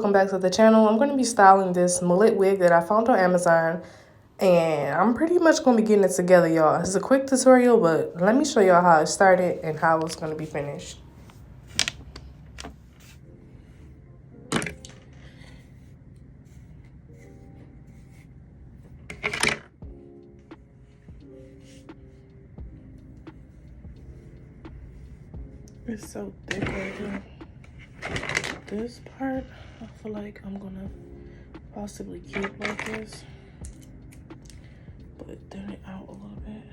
welcome back to the channel. I'm going to be styling this mullet wig that I found on Amazon, and I'm pretty much going to be getting it together, y'all. It's a quick tutorial, but let me show y'all how it started and how it's going to be finished. It's so thick right here. This part, I feel like I'm gonna possibly keep like this, but thin it out a little bit.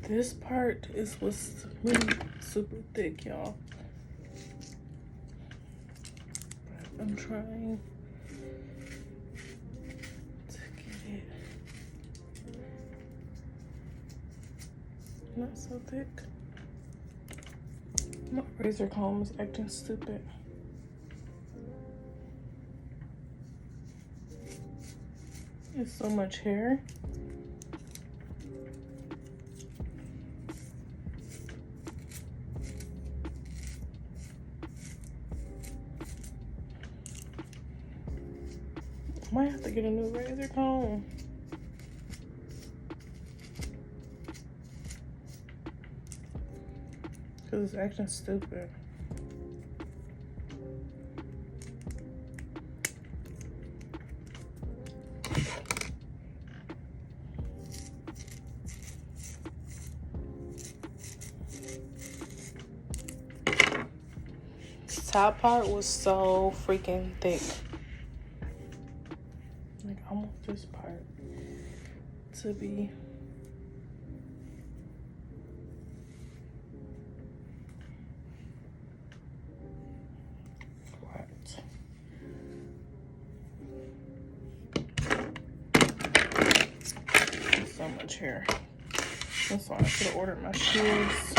This part is what's really super thick, y'all. I'm trying to get it not so thick. My razor comb is acting stupid. There's so much hair. Might have to get a new razor comb. Cause it's acting stupid. This top part was so freaking thick. Like, I want this part to be flat. So much hair. That's why I should have ordered my shoes.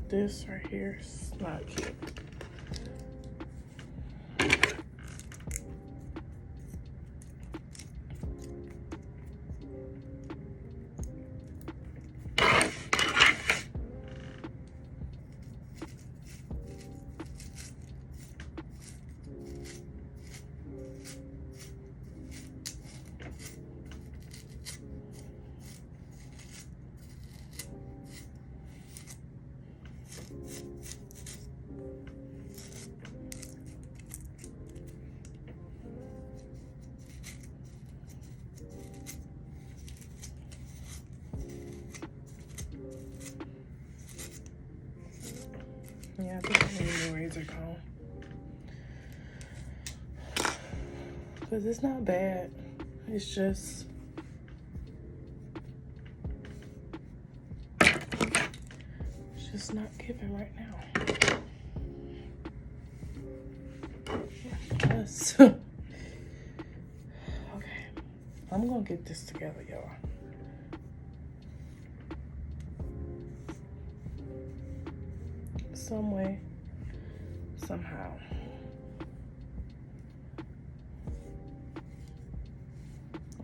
This right here is not cute. Yeah, I think I need a new razor comb. Because it's not bad. It's just... it's just not giving right now. Yes. Okay. I'm going to get this together, y'all. Some way, somehow.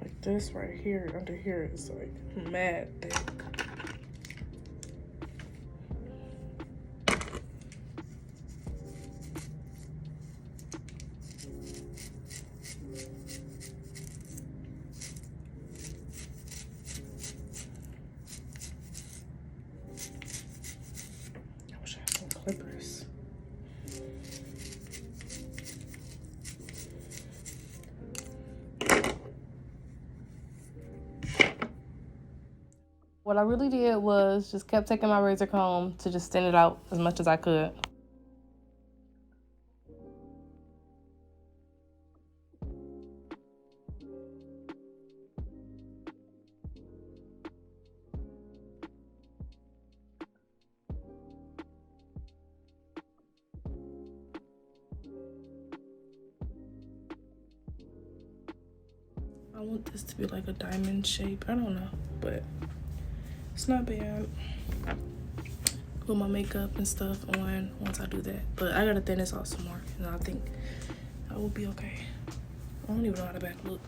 Like this right here, under here is like mad thick. What I really did was just kept taking my razor comb to just thin it out as much as I could. I want this to be like a diamond shape. I don't know, but it's not bad. Put my makeup and stuff on once I do that. But I gotta thin this out some more, and I think I will be okay. I don't even know how the back look.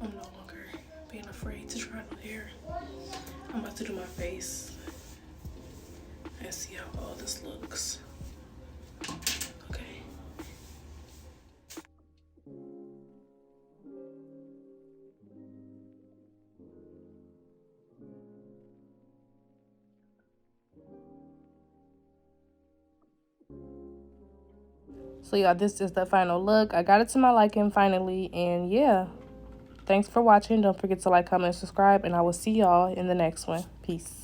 I'm no longer being afraid to try no hair. I'm about to do my face and see how all this looks. Okay. So yeah, this is the final look. I got it to my liking finally, and yeah. Thanks for watching. Don't forget to like, comment, and subscribe, and I will see y'all in the next one. Peace.